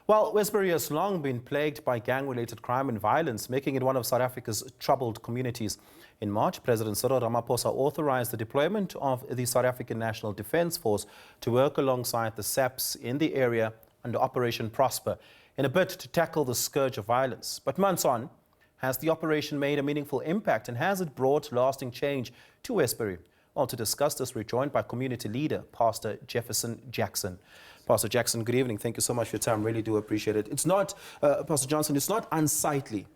Well, Westbury has long been plagued by gang-related crime and violence, making it one of South Africa's troubled communities. In March, President Cyril Ramaphosa authorised the deployment of the South African National Defence Force to work alongside the SAPS in the area under Operation Prosper in a bid to tackle the scourge of violence. But months on, has the operation made a meaningful impact and has it brought lasting change to Westbury? Well, to discuss this, we're joined by community leader, Pastor Jefferson Jackson. Pastor Jackson, good evening. Thank you so much for your time. Really do appreciate it. It's not, Pastor Johnson, it's not unsightly.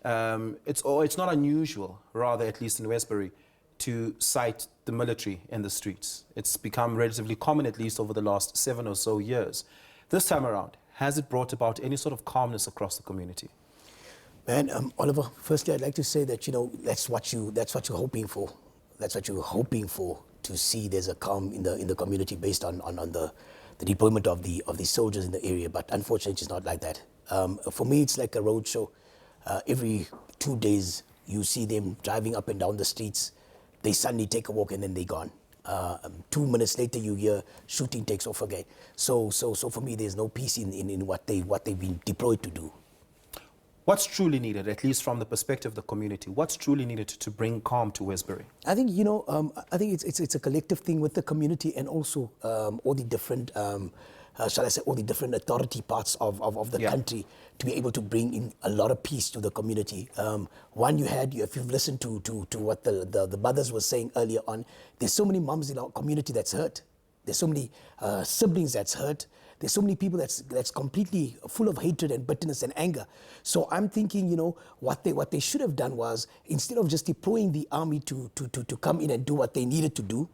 It's not unusual, rather, at least in Westbury, to cite the military in the streets. It's become relatively common, at least over the last 7 or so years. This time around, has it brought about any sort of calmness across the community? Man, Oliver, firstly, I'd like to say that, that's what you're hoping for. That's what you're hoping for, to see there's a calm in the community based on the deployment of the soldiers in the area. But unfortunately, it's not like that. For me, it's like a road show. Every 2 days, you see them driving up and down the streets. They suddenly take a walk and then they're gone. 2 minutes later, you hear shooting takes off again. So for me, there's no peace in what they've been deployed to do. What's truly needed, at least from the perspective of the community? What's truly needed to bring calm to Westbury? I think, I think it's a collective thing with the community and also all the different, shall I say, all the different authority parts of the country to be able to bring in a lot of peace to the community. One, if you've listened to what the mothers were saying earlier on, there's so many moms in our community that's hurt. There's so many siblings that's hurt. There's so many people that's completely full of hatred and bitterness and anger. So I'm thinking, what they should have done was, instead of just deploying the army to come in and do what they needed to do,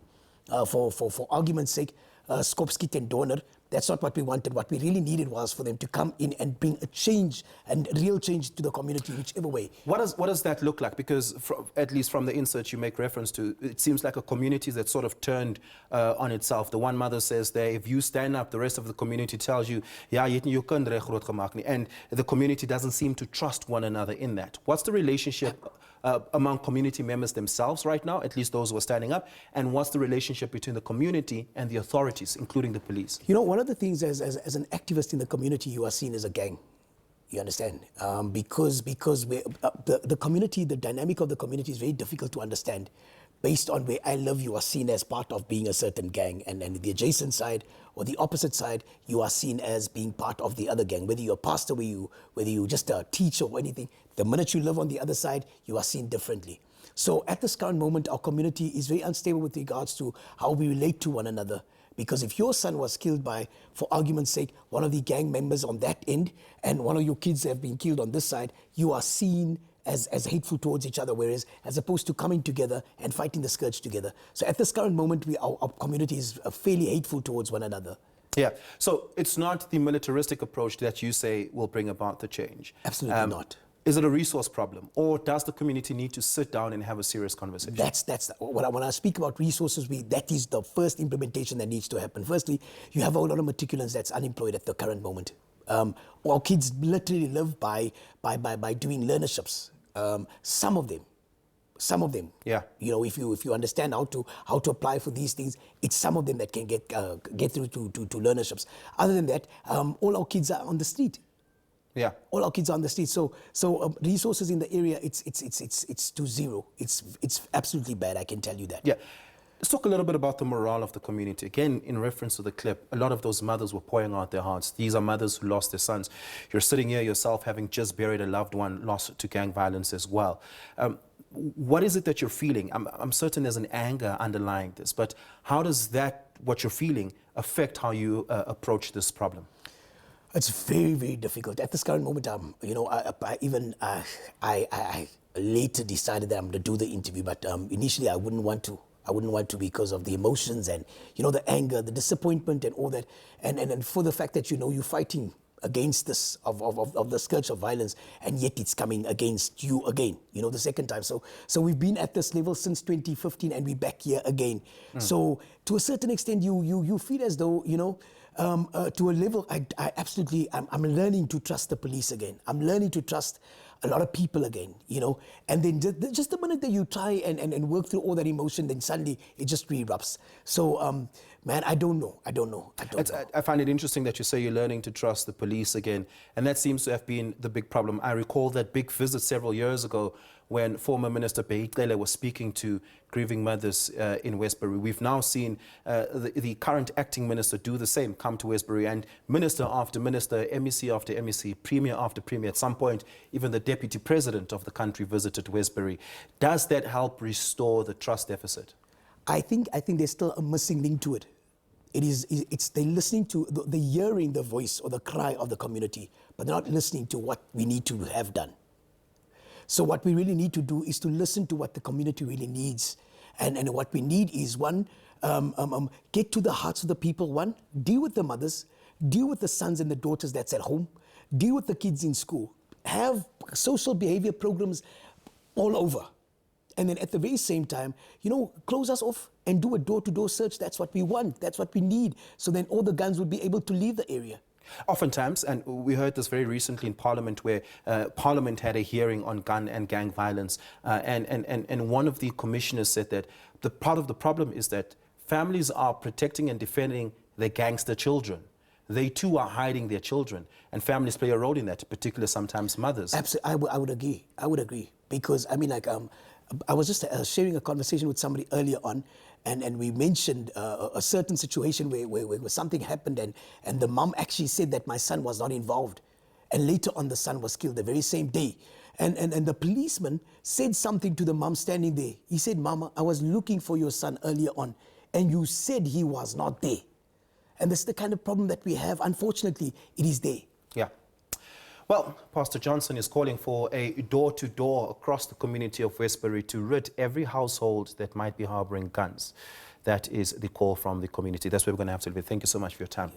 for argument's sake, Skopskiet and Donor, that's not what we wanted. What we really needed was for them to come in and bring a change, and real change to the community, whichever way. What does that look like? Because at least from the inserts you make reference to, it seems like a community that sort of turned on itself. The one mother says there, if you stand up, the rest of the community tells you, yeah, you can't reg groot gemaak nie. And the community doesn't seem to trust one another in that. What's the relationship among community members themselves right now, at least those who are standing up, and what's the relationship between the community and the authorities, including the police? One of the things, as an activist in the community, you are seen as a gang. You understand? Because the community, the dynamic of the community is very difficult to understand. Based on where I live, you are seen as part of being a certain gang, and the adjacent side or the opposite side, you are seen as being part of the other gang. Whether you're a pastor, whether you're just a teacher or anything, the minute you live on the other side, you are seen differently. So at this current moment, our community is very unstable with regards to how we relate to one another. Because if your son was killed by, for argument's sake, one of the gang members on that end, and one of your kids have been killed on this side, you are seen as hateful towards each other, whereas as opposed to coming together and fighting the scourge together. So at this current moment, our community is fairly hateful towards one another. Yeah, so it's not the militaristic approach that you say will bring about the change. Absolutely not. Is it a resource problem, or does the community need to sit down and have a serious conversation? When I speak about resources, that is the first implementation that needs to happen. Firstly, you have a lot of matriculants that's unemployed at the current moment. Our kids literally live by doing learnerships. Some of them. Yeah. If you understand how to apply for these things, it's some of them that can get through to learnerships. Other than that, all our kids are on the street. Yeah. All our kids are on the street. So resources in the area, it's to zero. It's absolutely bad, I can tell you that. Yeah. Let's talk a little bit about the morale of the community. Again, in reference to the clip, a lot of those mothers were pouring out their hearts. These are mothers who lost their sons. You're sitting here yourself having just buried a loved one lost to gang violence as well. What is it that you're feeling? I'm certain there's an anger underlying this, but how does what you're feeling, affect how you approach this problem? It's very, very difficult. At this current moment, I later decided that I'm going to do the interview, but initially I wouldn't want to. I wouldn't want to, because of the emotions and, the anger, the disappointment and all that. And for the fact that, you're fighting against this, of the scourge of violence, and yet it's coming against you again, the second time. So we've been at this level since 2015 and we're back here again. So to a certain extent, you feel as though, to a level, I'm learning to trust the police again. I'm learning to trust a lot of people again, and then just the minute that you try and work through all that emotion, then suddenly it just erupts. So Man, I don't know. I find it interesting that you say you're learning to trust the police again, and that seems to have been the big problem. I recall that big visit several years ago when former Minister Behicele was speaking to grieving mothers in Westbury. We've now seen the current acting minister do the same, come to Westbury, and minister after minister, MEC after MEC, premier after premier. At some point, even the deputy president of the country visited Westbury. Does that help restore the trust deficit? I think there's still a missing link to it. It's they're listening to, they're hearing the voice or the cry of the community, but they're not listening to what we need to have done. So what we really need to do is to listen to what the community really needs. And what we need is, one, get to the hearts of the people, one, deal with the mothers, deal with the sons and the daughters that's at home, deal with the kids in school, have social behavior programs all over. And then at the very same time, close us off and do a door-to-door search. That's what we want. That's what we need. So then all the guns would be able to leave the area. Oftentimes, and we heard this very recently in Parliament, where Parliament had a hearing on gun and gang violence, and one of the commissioners said that the part of the problem is that families are protecting and defending their gangster children. They too are hiding their children, and families play a role in that, particularly sometimes mothers. Absolutely, I would agree. I would agree, because I was just sharing a conversation with somebody earlier on, and we mentioned a certain situation where something happened, and the mom actually said that my son was not involved. And later on, the son was killed the very same day. And the policeman said something to the mom standing there. He said, "Mama, I was looking for your son earlier on, and you said he was not there." And this is the kind of problem that we have. Unfortunately, it is there. Yeah. Well, Pastor Johnson is calling for a door-to-door across the community of Westbury to rid every household that might be harboring guns. That is the call from the community. That's where we're going to have to leave it. Thank you so much for your time.